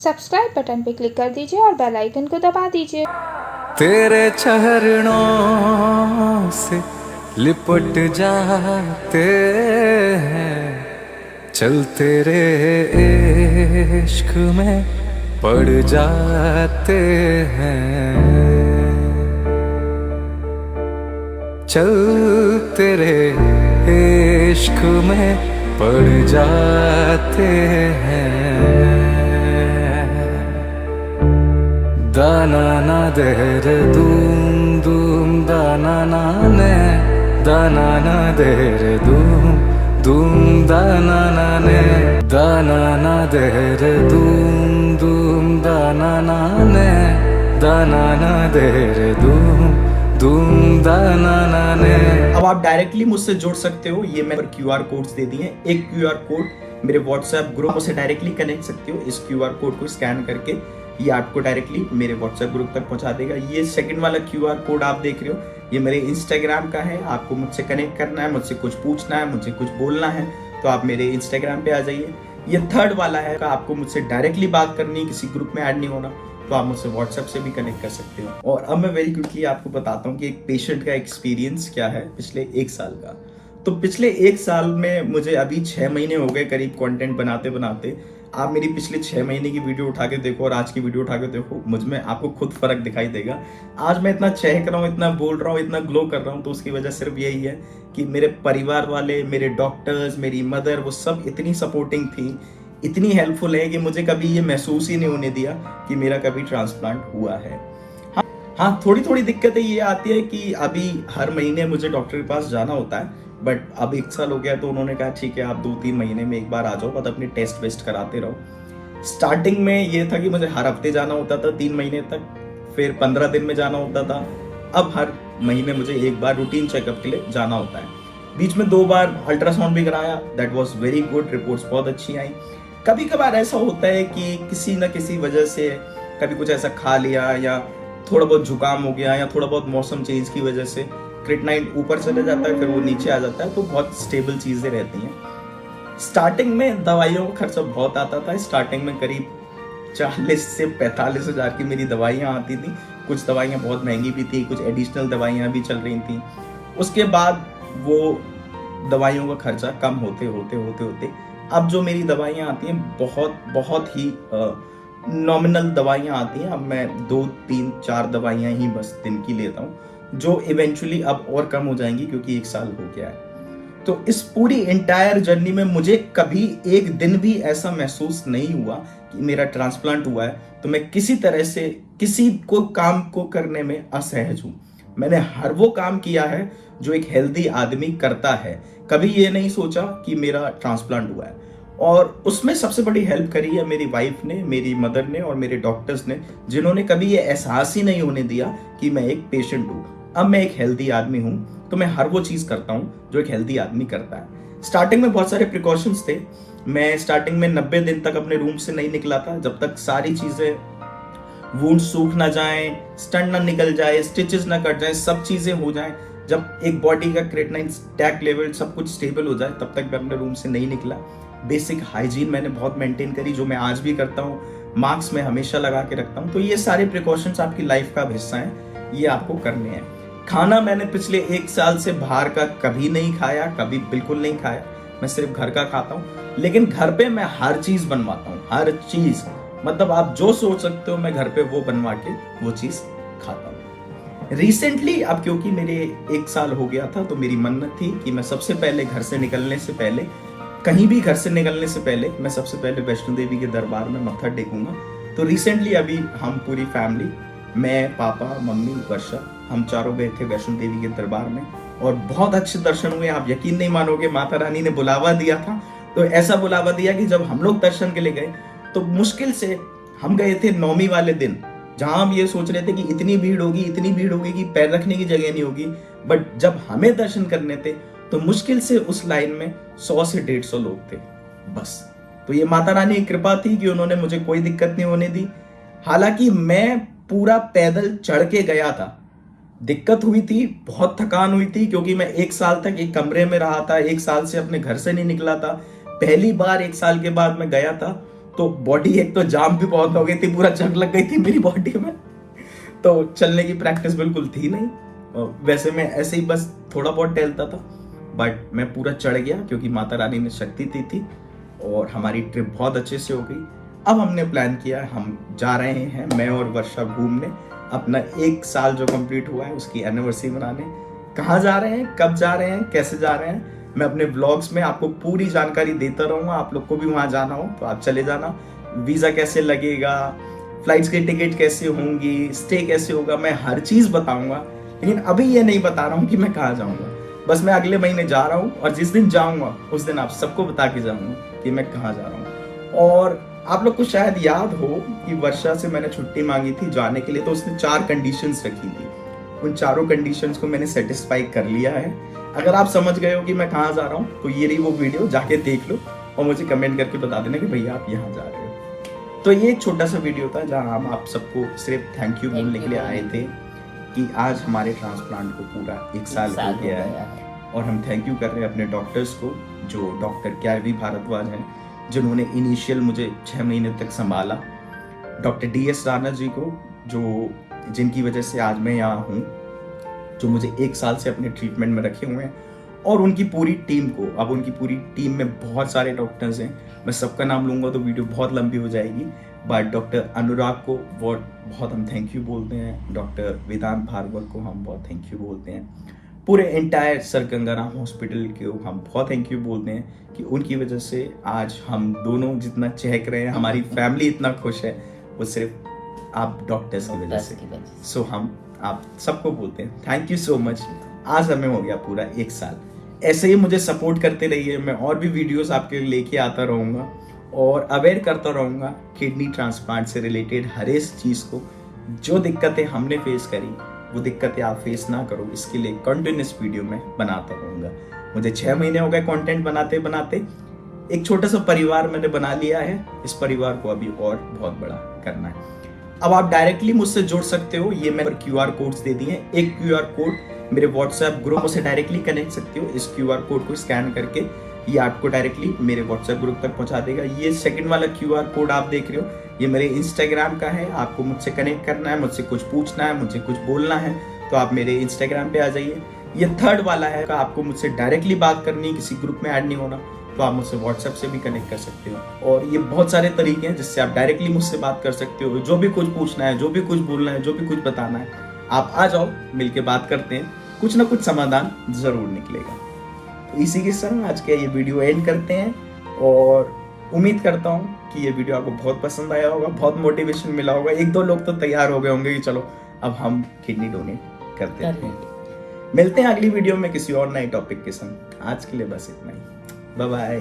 Subscribe button पे click कर दीजिए और बेल आइकन को दबा दीजिए। तेरे चरणों से लिपट जाते हैं, चल तेरे इश्क में पड़ जाते हैं, चल तेरे इश्क में पड़ जाते हैं। दाना ना देरे दूम दूम दाना ना ने, दाना ना देरे दूम दूम दाना ना ने, दाना ना देरे दूम दूम दाना ना ने, दाना ना देरे दूम दूम दाना ना ने। अब आप डायरेक्टली मुझसे जुड़ सकते हो। ये मैंने QR कोड्स दे दिए हैं। एक QR कोड मेरे WhatsApp ग्रुप से डायरेक्टली कनेक्ट सकते हो। इस QR कोड को स्कैन करके ये आपको डायरेक्टली मेरे WhatsApp ग्रुप तक पहुंचा देगा। ये सेकंड वाला QR कोड आप देख रहे हो, ये मेरे Instagram का है। आपको मुझसे कनेक्ट करना है, मुझसे कुछ पूछना है, मुझे कुछ बोलना है तो आप मेरे Instagram पे आ जाइए। ये थर्ड वाला है, आपको मुझसे डायरेक्टली बात करनी है, किसी ग्रुप में ऐड नहीं होना तो आप मुझसे WhatsApp से भी कनेक्ट कर सकते हो। और अब मैं वेरी क्विकली आपको बताता हूँ कि एक पेशेंट का एक्सपीरियंस क्या है पिछले 1 साल का। तो पिछले 1 साल में मुझे अभी 6 महीने हो गए करीब कंटेंट बनाते बनाते। आप मेरी पिछले 6 महीने की वीडियो उठा के देखो और आज की वीडियो उठा के देखो, मुझ में आपको खुद फर्क दिखाई देगा। आज मैं इतना चहक रहा हूँ, इतना बोल रहा हूँ, इतना ग्लो कर रहा हूँ तो उसकी वजह सिर्फ यही है कि मेरे परिवार वाले, मेरे डॉक्टर्स, मेरी मदर, वो सब इतनी सपोर्टिंग थी, इतनी हेल्पफुल है कि मुझे कभी ये महसूस ही नहीं होने दिया कि मेरा कभी ट्रांसप्लांट हुआ है। हाँ, थोड़ी थोड़ी दिक्कतें ये आती है कि अभी हर महीने मुझे डॉक्टर के पास जाना होता है, बट अब 1 साल हो गया तो उन्होंने कहा ठीक है आप 2-3 महीने में एक बार आ जाओ, बट अपने टेस्ट वेस्ट कराते रहो। स्टार्टिंग में ये था कि मुझे हर हफ्ते जाना होता था 3 महीने तक, फिर 15 दिन में जाना होता था। अब हर महीने मुझे एक बार रूटीन चेकअप के लिए जाना होता है। बीच में 2 बार अल्ट्रासाउंड भी कराया, that was very good, reports बहुत अच्छी आई। कभी कभार ऐसा होता है कि किसी न किसी वजह से कभी कुछ ऐसा खा लिया या थोड़ा बहुत जुकाम हो गया या थोड़ा बहुत मौसम चेंज की वजह से क्रिएटिनिन ऊपर चले जाता है, फिर वो नीचे आ जाता है, तो बहुत स्टेबल चीजें रहती हैं। स्टार्टिंग में दवाइयों का खर्चा बहुत आता था। स्टार्टिंग में करीब 40 से 45 हजार की मेरी दवाइयाँ आती थी। कुछ दवाइयाँ बहुत महंगी भी थी, कुछ एडिशनल दवाइयाँ भी चल रही थी। उसके बाद वो दवाइयों का खर्चा कम होते होते होते होते अब जो मेरी दवाइयाँ आती हैं बहुत ही नॉमिनल दवाइयाँ आती हैं। अब मैं 2-3-4 दवाइयाँ ही बस दिन की लेता हूँ, जो इवेंचुअली अब और कम हो जाएंगी क्योंकि 1 साल हो गया है। तो इस पूरी एंटायर जर्नी में मुझे कभी एक दिन भी ऐसा महसूस नहीं हुआ कि मेरा ट्रांसप्लांट हुआ है तो मैं किसी तरह से किसी को काम को करने में असहज हूँ। मैंने हर वो काम किया है जो एक हेल्दी आदमी करता है। कभी ये नहीं सोचा कि मेरा ट्रांसप्लांट हुआ है। और उसमें सबसे बड़ी हेल्प करी है मेरी वाइफ ने, मेरी मदर ने और मेरे डॉक्टर्स ने, जिन्होंने कभी ये एहसास ही नहीं होने दिया कि मैं एक पेशेंट हूँ। अब मैं एक हेल्दी आदमी हूँ तो मैं हर वो चीज करता हूँ जो एक हेल्दी आदमी करता है। स्टार्टिंग में बहुत सारे प्रिकॉशंस थे। मैं स्टार्टिंग में 90 दिन तक अपने रूम से नहीं निकला था, जब तक सारी चीजें, वुंड सूख ना जाए, स्टंट ना निकल जाए, स्टिचेस ना कट जाए, सब चीजें हो जाए, जब एक बॉडी का क्रिएटिनिन स्टैक लेवल सब कुछ स्टेबल हो जाए, तब तक मैं अपने रूम से नहीं निकला। बेसिक हाइजीन मैंने बहुत मेंटेन करी, जो मैं आज भी करता हूँ। मास्क मैं हमेशा लगा के रखता हूँ। तो ये सारे प्रिकॉशंस आपकी लाइफ का हिस्सा हैं, ये आपको करने हैं। खाना मैंने पिछले 1 साल से बाहर का कभी नहीं खाया, कभी बिल्कुल नहीं खाया। मैं सिर्फ घर का खाता हूँ, लेकिन घर पे मैं हर चीज बनवाता हूँ, हर चीज। मतलब आप जो सोच सकते हो मैं घर पे वो बनवा के वो चीज खाता हूँ। रिसेंटली अब क्योंकि मेरे 1 साल हो गया था तो मेरी मन्नत थी कि मैं सबसे पहले घर से निकलने से पहले, कहीं भी घर से निकलने से पहले मैं सबसे पहले वैष्णो देवी के दरबार में मत्था टेकूंगा। तो रिसेंटली अभी हम पूरी फैमिली, मैं, पापा, मम्मी, वर्षा, हम चारों गए थे वैष्णो देवी के दरबार में और बहुत अच्छे दर्शन हुए। आप यकीन नहीं मानोगे, माता रानी ने बुलावा दिया था। तो ऐसा बुलावा दिया कि जब हम लोग दर्शन के लिए गए तो मुश्किल से हम गए थे 9वीं वाले दिन, जहां हम ये सोच रहे थे कि इतनी भीड़ होगी कि पैर रखने की जगह नहीं होगी। बट जब हमें दर्शन करने थे तो मुश्किल से उस लाइन में 100 से 150 लोग थे बस। तो ये माता रानी की कृपा थी कि उन्होंने मुझे कोई दिक्कत नहीं होने दी। हालांकि मैं पूरा पैदल चढ़ के गया था, दिक्कत हुई थी, बहुत थकान हुई थी, क्योंकि मैं 1 साल तक एक कमरे में रहा था, 1 साल से अपने घर से नहीं निकला था। पहली बार 1 साल के बाद मैं गया था तो बॉडी एक तो जाम भी बहुत हो गई थी, पूरा जंग लग गई थी मेरी बॉडी में, तो चलने की प्रैक्टिस बिल्कुल थी नहीं। वैसे मैं ऐसे ही बस थोड़ा बहुत टहलता था, बट मैं पूरा चढ़ गया क्योंकि माता रानी ने शक्ति दी थी और हमारी ट्रिप बहुत अच्छे से हो गई। अब हमने प्लान किया, हम जा रहे हैं मैं और वर्षा घूमने, अपना 1 साल जो कंप्लीट हुआ है उसकी एनिवर्सरी मनाने। कहाँ जा रहे हैं, कब जा रहे हैं, कैसे जा रहे हैं, मैं अपने व्लॉग्स में आपको पूरी जानकारी देता रहूँगा। आप लोग को भी वहाँ जाना हो तो आप चले जाना। वीज़ा कैसे लगेगा, फ्लाइट्स की टिकट कैसे होंगी, स्टे कैसे होगा, मैं हर चीज़ बताऊँगा। लेकिन अभी ये नहीं बता रहा हूँ कि मैं कहाँ जाऊँगा, बस मैं अगले महीने जा रहा हूँ और जिस दिन जाऊँगा उस दिन आप सबको बता के जाऊँगा कि मैं कहाँ जा रहा हूँ। और आप लोग को शायद याद हो कि वर्षा से मैंने छुट्टी मांगी थी जाने के लिए, तो उसने 4 कंडीशंस रखी थी। उन चारों कंडीशंस को मैंने सेटिस्फाई कर लिया है। अगर आप समझ गए हो कि मैं कहाँ जा रहा हूँ तो ये रही वो वीडियो, जाके देख लो और मुझे कमेंट करके बता देना कि भैया आप यहाँ जा रहे हो। तो ये एक छोटा सा वीडियो था जहाँ हम आप सबको सिर्फ थैंक यू बोलने के लिए आए थे कि आज हमारे ट्रांसप्लांट को पूरा 1 साल हो गया है। और हम थैंक यू कर रहे हैं अपने डॉक्टर्स को, जो डॉक्टर KRV भारद्वाज हैं, जिन्होंने इनिशियल मुझे 6 महीने तक संभाला, डॉक्टर DS राणा जी को, जो जिनकी वजह से आज मैं यहाँ हूँ, जो मुझे 1 साल से अपने ट्रीटमेंट में रखे हुए हैं, और उनकी पूरी टीम को। अब उनकी पूरी टीम में बहुत सारे डॉक्टर्स हैं, मैं सबका नाम लूँगा तो वीडियो बहुत लंबी हो जाएगी, बट डॉक्टर अनुराग को बहुत हम थैंक यू बोलते हैं, डॉक्टर वेदांत भार्गव को हम बहुत थैंक यू बोलते हैं, पूरे एंटायर सर गंगाराम हॉस्पिटल को हम बहुत थैंक यू बोलते हैं कि उनकी वजह से आज हम दोनों जितना चहक रहे हैं, हमारी फैमिली इतना खुश है, वो सिर्फ आप डॉक्टर्स की वजह से। सो हम आप सबको बोलते हैं थैंक यू सो मच। आज हमें हो गया पूरा 1 साल। ऐसे ही मुझे सपोर्ट करते रहिए, मैं और भी वीडियोस आपके लिए लेके आता रहूँगा और अवेयर करता रहूँगा किडनी ट्रांसप्लांट से रिलेटेड हर एक चीज़ को। जो दिक्कतें हमने फेस करी वो दिक्कतें आप फेस ना करो, इसके लिए कंटिन्यूस वीडियो में बनाता रहूँगा। मुझे 6 महीने हो गए कंटेंट बनाते बनाते, एक छोटा सा परिवार मैंने बना लिया है, इस परिवार को अभी और बहुत बड़ा करना है। अब आप डायरेक्टली मुझसे जुड़ सकते हो, ये मैंने QR कोड्स दे दिए हैं। एक QR कोड मेरे WhatsApp ग्रुप से डायरेक्टली कनेक्ट सकते हो, इस QR कोड को स्कैन करके ये आपको डायरेक्टली मेरे WhatsApp ग्रुप तक पहुंचा देगा। ये सेकंड वाला QR कोड आप देख रहे हो, ये मेरे Instagram का है। आपको मुझसे कनेक्ट करना है, मुझसे कुछ पूछना है, मुझे कुछ बोलना है तो आप मेरे Instagram पे आ जाइए। ये थर्ड वाला है, आपको मुझसे डायरेक्टली बात करनी है, किसी ग्रुप में ऐड नहीं होना, तो आप मुझसे WhatsApp से भी कनेक्ट कर सकते हो। और ये बहुत सारे तरीके हैं जिससे आप डायरेक्टली मुझसे बात कर सकते हो। जो भी कुछ पूछना है, जो भी कुछ बोलना है, जो भी कुछ बताना है, आप आ जाओ, मिलके बात करते हैं, कुछ ना कुछ समाधान जरूर निकलेगा। तो इसी के संग आज का ये वीडियो एंड करते हैं और उम्मीद करता हूँ कि ये वीडियो आपको बहुत पसंद आया होगा, बहुत मोटिवेशन मिला होगा। 1-2 लोग तो तैयार हो गए होंगे कि चलो अब हम किडनी डोनेट करते हैं। मिलते हैं अगली वीडियो में किसी और नए टॉपिक के संग। आज के लिए बस इतना ही, बाय बाय।